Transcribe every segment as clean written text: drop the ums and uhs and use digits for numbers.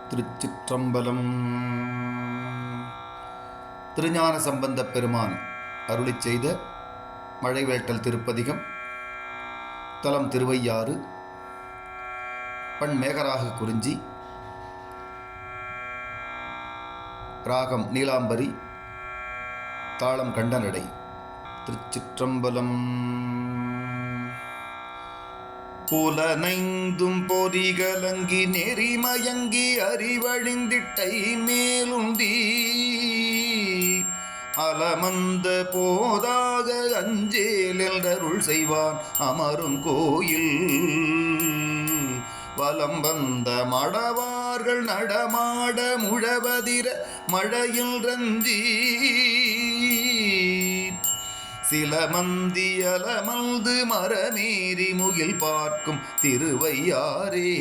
திருச்சிற்றம்பலம். திருஞான சம்பந்தப் பெருமான் அருளிச் செய்த மழைவேட்டல் திருப்பதிகம். தலம் திருவையாறு. பண் மேகராக குறிஞ்சி. ராகம் நீலாம்பரி. தாளம் கண்டனடை. திருச்சிற்றம்பலம். புலனைந்தும் பொறிகலங்கி நெறிமயங்கி அறிவழிந்திட்டை மேலுந்தி அலமந்த போதாக அஞ்சேல் என்றருள் செய்வான் அமரும் கோயில். வலம் வந்த மடவார்கள் நடமாட முழவதிர மழையில் ரஞ்சி சில மந்தி அலமல்து மரமேறி முகில் பார்க்கும் திருவையாரே.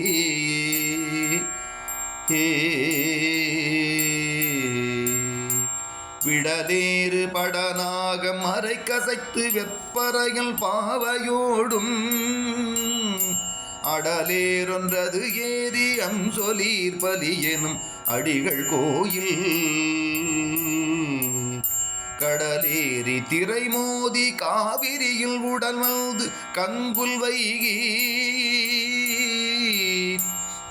விடலேறு படநாகம் மறை கசைத்து வெப்பறையில் பாவையோடும் அடலேரொன்றது ஏறி அஞ்சொலீர் பலி எனும் அடிகள் கோயில். கடலேறி திரை மோதி காவிரியில் உடல் வந்து கங்குல் வைகி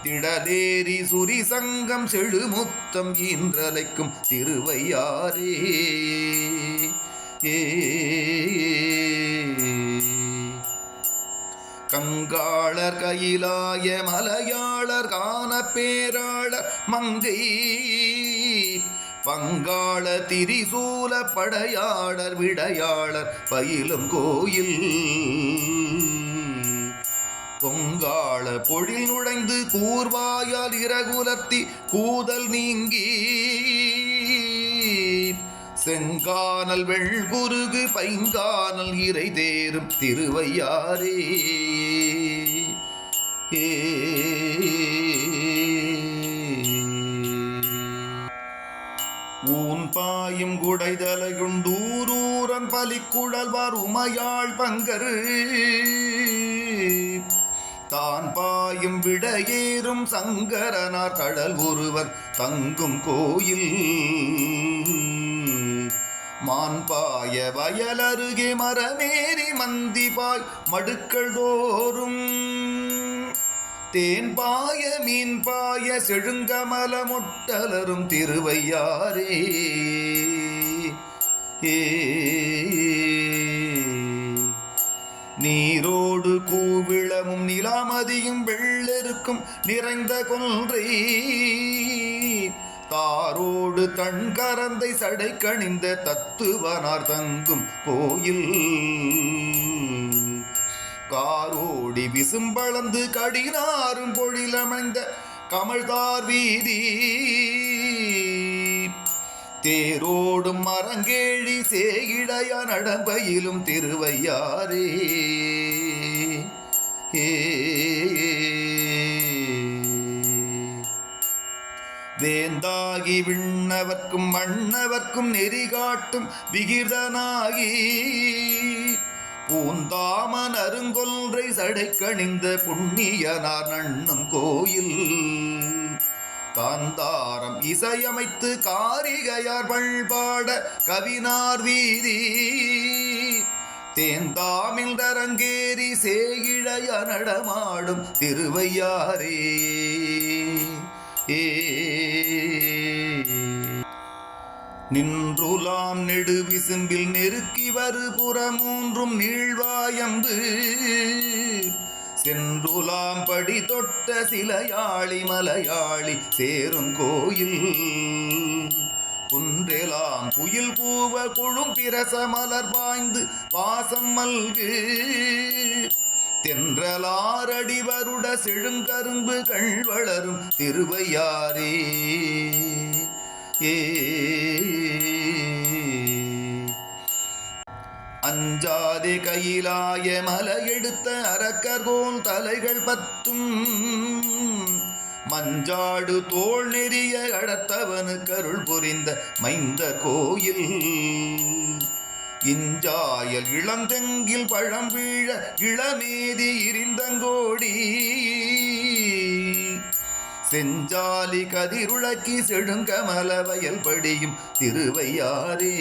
திடலேறி சுரி சங்கம் செழுமுத்தம் ஈன்றலைக்கும் திருவையாரே. கங்காளர் கையிலாய மலையாளர் காண பேராளர் மங்கை பங்காள திரிசூல படையாளர் விடையாளர் பயிலும் கோயில். பொங்காள பொழில் நுழைந்து கூர்வாயால் இரகுலர்த்தி கூதல் நீங்கி செங்கானல் வெள்குருகு பைங்கானல் இறை தேரும் திருவையாரே. ஊன் பாயும் குடைதலையுண்டூரூரன் பலிக்குழல்வார் உமையாள் பங்கரு தான் பாயும் விடையேறும் சங்கரனார் கடல் ஒருவர் தங்கும் கோயில். மான்பாய வயலருகே மரமேறி மந்திபாய் மடுக்கள் தோறும் தேன் பாய மீன் பாய செழுங்கமல முட்டலரும் திருவையாரே. நீரோடு கூவிளமும் நிலாமதியும் வெள்ளெருக்கும் நிறைந்த கொன்றை தாரோடு தண்கரந்தை சடை கணிந்த தத்துவனார் தங்கும் கோயில். காரோடி விசும்பளந்து கடினாரும் பொழிலமைந்த கமழ்தார் வீதி தேரோடும் மரங்கேழி சேயிடைய நடம்பயிலும் திருவையாரே. வேந்தாகி விண்ணவர்க்கும் மன்னவர்க்கும் நெறிகாட்டும் விகிர்தனாகி பூந்தாமன் அருங்கொன்றை சடை கணிந்த புண்ணியனார் நண்ணும் கோயில். காந்தாரம் இசையமைத்து காரிகையார் பண்பாட கவினார் வீதி தேந்தாமில் தரங்கேறி சேயிழைய நடமாடும் திருவையாரே. நின்றுலாம் நெடுவிசும்பில் நெருக்கி வரு புறமூன்றும் நீழ்வாயம்பு சென்றுலாம் படி தொட்ட சிலையாளி மலையாளி சேரும் கோயில். குன்றெலாம் குயில் கூவ குழும் பிரச மலர் பாய்ந்து வாசம் மல்கு தென்றலாரடிவருட செழுங்கரும்பு கள்வளரும் திருவையாரே. அஞ்சாதே கையிலாய மலை எடுத்த அரக்கர்கோன் தலைகள் பத்தும் மஞ்சாடு தோல் நெறிய அடர்த்தவனு கருள் புரிந்த மைந்த கோயில். இஞ்சாயல் இளந்தெங்கில் பழம் வீழ இளமேதி இருந்தங்கோடி செஞ்சாலி கதிருளக்கி செழுங்கமல வயல் படியும் திருவையாரே.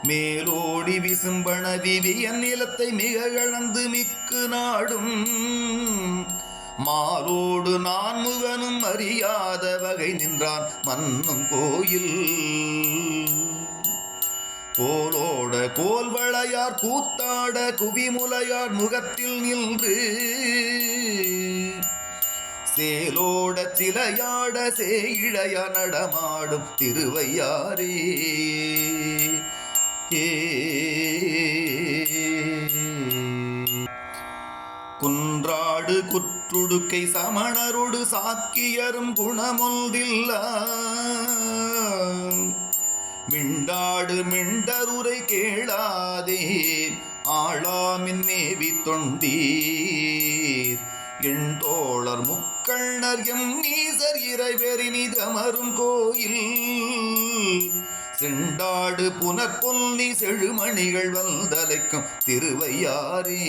மேலோடி விசும்பண விவியன் நிலத்தை மிக இழந்து மிக்கு நாடும் மாலோடு நான் முகனும் அறியாத வகை நின்றான் மன்னும் கோயில். கோலோட கோல்வளையார் கூத்தாட குவிமுலையார் முகத்தில் நின்று சேலோட சிலையாட சேயிழையா நடமாடும் திருவையாரே. குன்றாடு குற்றுடுக்கை சமணரோடு சாக்கியரும் குணமொன்றில்ல மிண்டாடு மிண்டருரை கேளாதே ஆளாமின் மேவி தொண்டீர் எண்டோளர் முக்கண்ணர் எம் நீசர் இறைவெறினிது அமரும் கோயில். செண்டாடு புனற்பொல்லி செழுமணிகள் வந்தலைக்கும் திருவையாரே.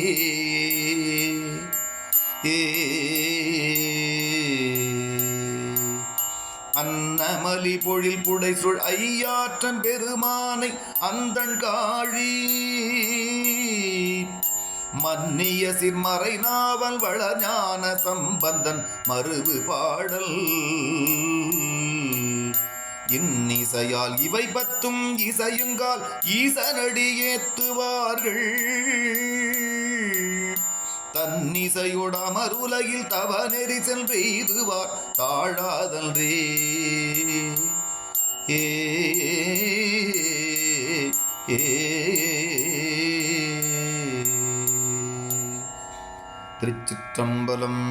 அன்னமலி பொழில் புடை சுழ் ஐயாற்றன் பெருமானை அந்தன் காழி மன்னிய சிற்மறை நாவல் வளஞான சம்பந்தன் மருவு பாடல். இன்னிசையால் இவை பத்தும் இசையுங்கால் ஈசனடி ஏத்துவார்கள். தன்னிசையோட அமருலகில் தவ நெறி சென்றெய்துவார் தாழாதல்ரே. திருச்சிற்றம்பலம்.